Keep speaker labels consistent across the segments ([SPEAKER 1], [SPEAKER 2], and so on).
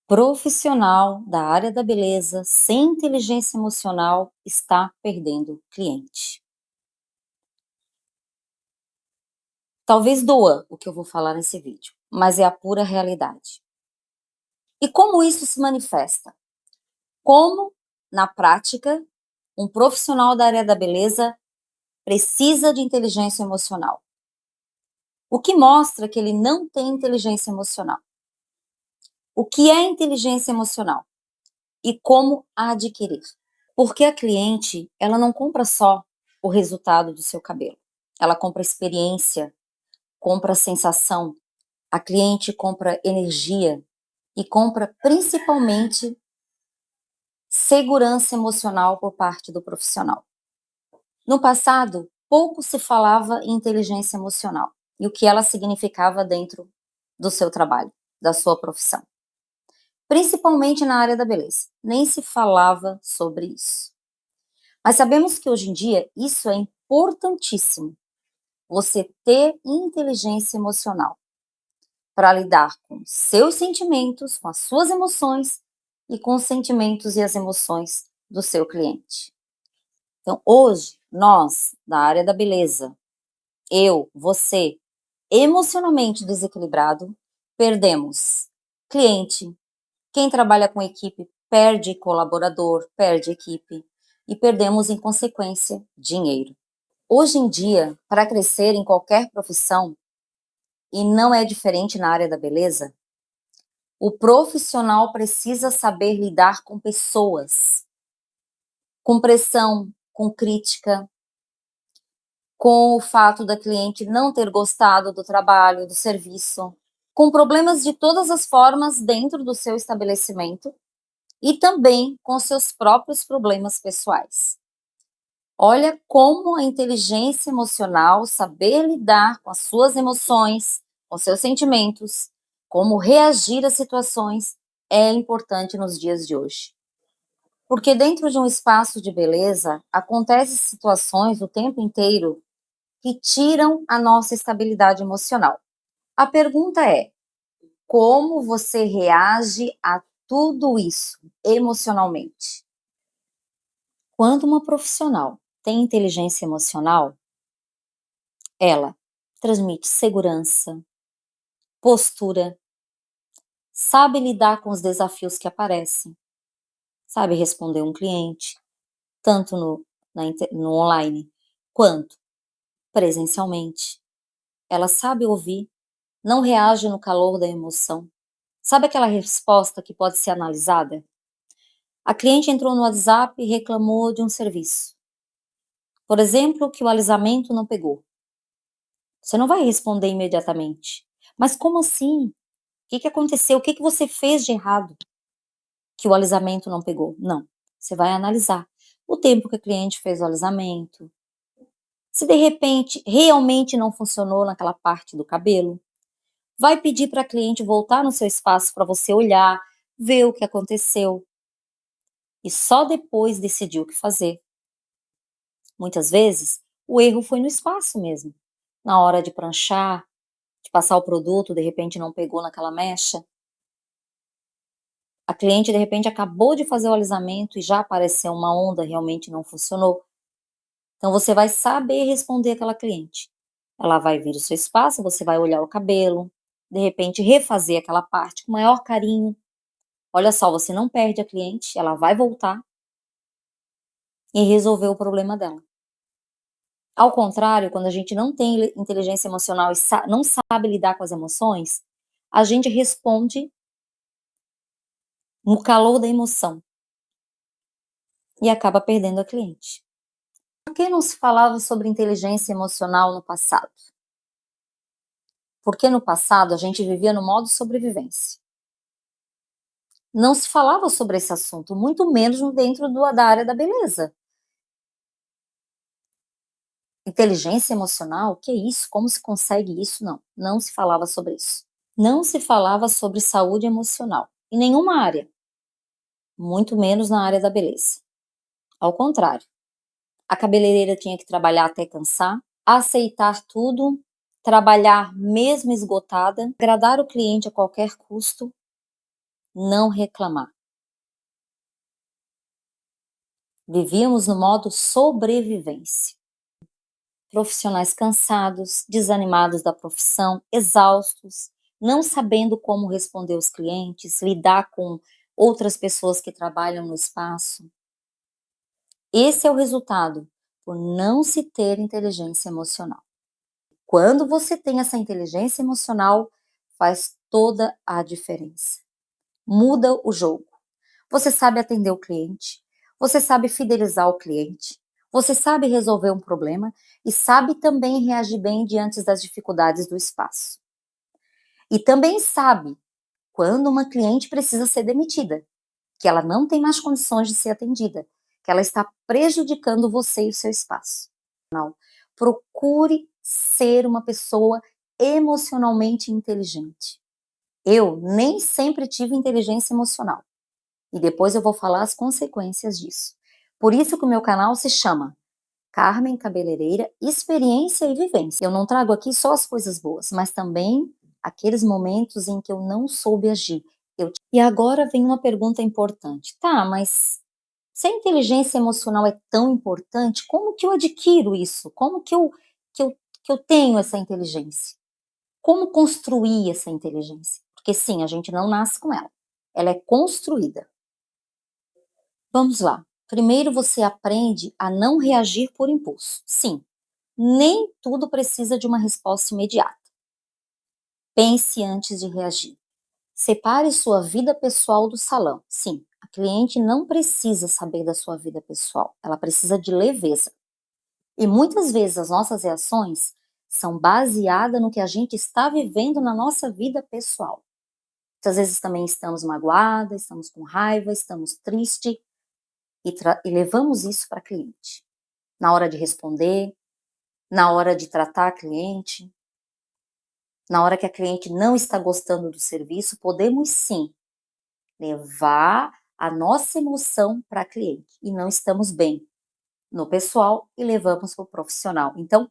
[SPEAKER 1] Profissional da área da beleza sem inteligência emocional está perdendo cliente. Talvez doa o que eu vou falar nesse vídeo, mas é a pura realidade. E como isso se manifesta? Como, na prática, um profissional da área da beleza precisa de inteligência emocional? O que mostra que ele não tem inteligência emocional? O que é inteligência emocional? E como adquirir? Porque a cliente, ela não compra só o resultado do seu cabelo. Ela compra experiência, compra sensação. A cliente compra energia e compra principalmente segurança emocional por parte do profissional. No passado, pouco se falava em inteligência emocional e o que ela significava dentro do seu trabalho, da sua profissão. Principalmente na área da beleza. Nem se falava sobre isso. Mas sabemos que hoje em dia isso é importantíssimo, você ter inteligência emocional para lidar com seus sentimentos, com as suas emoções e com os sentimentos e as emoções do seu cliente. Então, hoje, nós, da área da beleza, eu, você, emocionalmente desequilibrado, perdemos cliente, quem trabalha com equipe perde colaborador, perde equipe e perdemos, em consequência, dinheiro. Hoje em dia, para crescer em qualquer profissão, e não é diferente na área da beleza, o profissional precisa saber lidar com pessoas, com pressão, com crítica, com o fato da cliente não ter gostado do trabalho, do serviço, com problemas de todas as formas dentro do seu estabelecimento e também com seus próprios problemas pessoais. Olha como a inteligência emocional, saber lidar com as suas emoções, com seus sentimentos, como reagir a situações, é importante nos dias de hoje. Porque dentro de um espaço de beleza, acontecem situações o tempo inteiro que tiram a nossa estabilidade emocional. A pergunta é: como você reage a tudo isso emocionalmente? Quando uma profissional tem inteligência emocional, ela transmite segurança, postura, sabe lidar com os desafios que aparecem, sabe responder um cliente, tanto no online quanto presencialmente. Ela sabe ouvir, não reage no calor da emoção. Sabe aquela resposta que pode ser analisada? A cliente entrou no WhatsApp e reclamou de um serviço. Por exemplo, que o alisamento não pegou. Você não vai responder imediatamente. Mas como assim? O que aconteceu? O que você fez de errado que o alisamento não pegou? Não. Você vai analisar o tempo que a cliente fez o alisamento. Se de repente realmente não funcionou naquela parte do cabelo, vai pedir para a cliente voltar no seu espaço para você olhar, ver o que aconteceu e só depois decidir o que fazer. Muitas vezes, o erro foi no espaço mesmo. Na hora de pranchar, de passar o produto, de repente não pegou naquela mecha. A cliente, de repente, acabou de fazer o alisamento e já apareceu uma onda, realmente não funcionou. Então, você vai saber responder aquela cliente. Ela vai vir o seu espaço, você vai olhar o cabelo, de repente refazer aquela parte com o maior carinho. Olha só, você não perde a cliente, ela vai voltar e resolver o problema dela. Ao contrário, quando a gente não tem inteligência emocional e não sabe lidar com as emoções, a gente responde no calor da emoção e acaba perdendo a cliente. Por que não se falava sobre inteligência emocional no passado? Porque no passado a gente vivia no modo sobrevivência. Não se falava sobre esse assunto, muito menos dentro da área da beleza. Inteligência emocional? O que é isso? Como se consegue isso? Não, não se falava sobre isso. Não se falava sobre saúde emocional, em nenhuma área, muito menos na área da beleza. Ao contrário, a cabeleireira tinha que trabalhar até cansar, aceitar tudo, trabalhar mesmo esgotada, agradar o cliente a qualquer custo, não reclamar. Vivíamos no modo sobrevivência. Profissionais cansados, desanimados da profissão, exaustos, não sabendo como responder aos clientes, lidar com outras pessoas que trabalham no espaço. Esse é o resultado por não se ter inteligência emocional. Quando você tem essa inteligência emocional, faz toda a diferença. Muda o jogo. Você sabe atender o cliente, você sabe fidelizar o cliente, você sabe resolver um problema e sabe também reagir bem diante das dificuldades do espaço. E também sabe quando uma cliente precisa ser demitida, que ela não tem mais condições de ser atendida, que ela está prejudicando você e o seu espaço. Procure ser uma pessoa emocionalmente inteligente. Eu nem sempre tive inteligência emocional. E depois eu vou falar as consequências disso. Por isso que o meu canal se chama Carmen Cabeleireira, Experiência e Vivência. Eu não trago aqui só as coisas boas, mas também aqueles momentos em que eu não soube agir. E agora vem uma pergunta importante. Tá, mas se a inteligência emocional é tão importante, como que eu adquiro isso? Como que eu tenho essa inteligência? Como construir essa inteligência? Porque sim, a gente não nasce com ela. Ela é construída. Vamos lá. Primeiro você aprende a não reagir por impulso. Sim, nem tudo precisa de uma resposta imediata. Pense antes de reagir. Separe sua vida pessoal do salão. Sim, a cliente não precisa saber da sua vida pessoal, ela precisa de leveza. E muitas vezes as nossas reações são baseadas no que a gente está vivendo na nossa vida pessoal. Muitas vezes também estamos magoadas, estamos com raiva, estamos tristes e levamos isso para a cliente. Na hora de responder, na hora de tratar a cliente, na hora que a cliente não está gostando do serviço, podemos sim levar a nossa emoção para a cliente e não estamos bem no pessoal e levamos para o profissional. Então,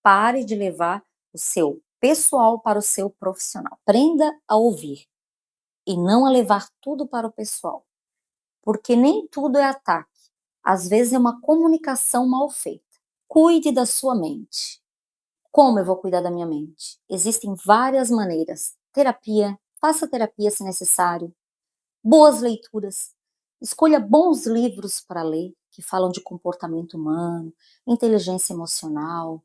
[SPEAKER 1] pare de levar o seu pessoal para o seu profissional. Aprenda a ouvir e não a levar tudo para o pessoal, porque nem tudo é ataque. Às vezes é uma comunicação mal feita. Cuide da sua mente. Como eu vou cuidar da minha mente? Existem várias maneiras. Terapia, faça terapia se necessário. Boas leituras. Escolha bons livros para ler, que falam de comportamento humano, inteligência emocional.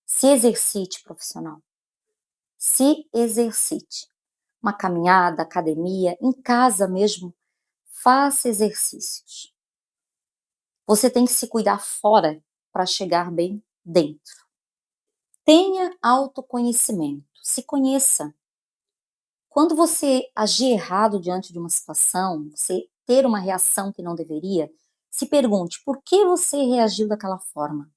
[SPEAKER 1] Se exercite, profissional. Se exercite. Uma caminhada, academia, em casa mesmo. Faça exercícios. Você tem que se cuidar fora para chegar bem dentro. Tenha autoconhecimento. Se conheça. Quando você agir errado diante de uma situação, você ter uma reação que não deveria, se pergunte por que você reagiu daquela forma.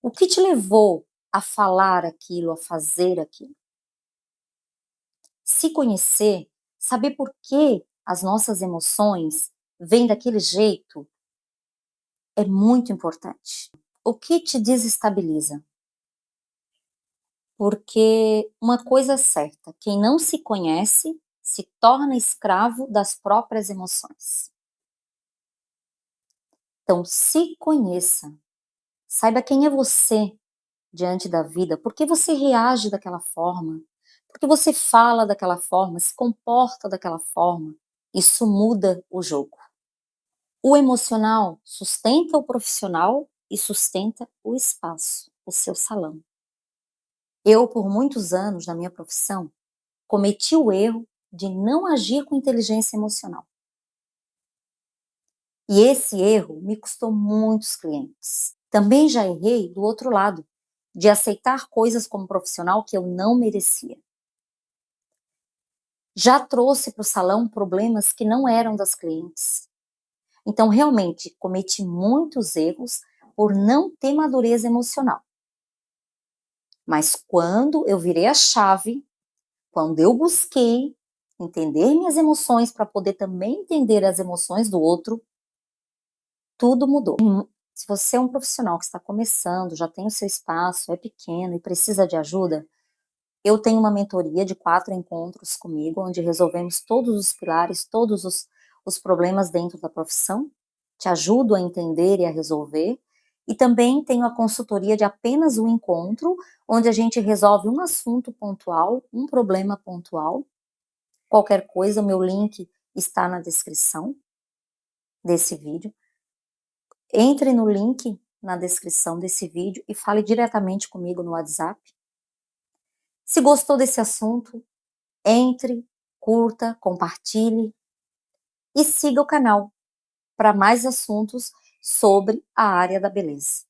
[SPEAKER 1] O que te levou a falar aquilo, a fazer aquilo? Se conhecer, saber por que as nossas emoções vêm daquele jeito, é muito importante. O que te desestabiliza? Porque uma coisa é certa, quem não se conhece se torna escravo das próprias emoções. Então, se conheça, saiba quem é você diante da vida, por que você reage daquela forma, por que você fala daquela forma, se comporta daquela forma. Isso muda o jogo. O emocional sustenta o profissional e sustenta o espaço, o seu salão. Eu, por muitos anos na minha profissão, cometi o erro de não agir com inteligência emocional. E esse erro me custou muitos clientes. Também já errei do outro lado, de aceitar coisas como profissional que eu não merecia. Já trouxe para o salão problemas que não eram das clientes. Então, realmente, cometi muitos erros por não ter madureza emocional. Mas quando eu virei a chave, quando eu busquei entender minhas emoções para poder também entender as emoções do outro, tudo mudou. Se você é um profissional que está começando, já tem o seu espaço, é pequeno e precisa de ajuda, Eu tenho uma mentoria de 4 encontros comigo, onde resolvemos todos os pilares, todos os problemas dentro da profissão, te ajudo a entender e a resolver, e também tenho a consultoria de apenas um encontro, onde a gente resolve um assunto pontual, um problema pontual. Qualquer coisa, o meu link está na descrição desse vídeo. Entre no link na descrição desse vídeo e fale diretamente comigo no WhatsApp. Se gostou desse assunto, entre, curta, compartilhe e siga o canal para mais assuntos sobre a área da beleza.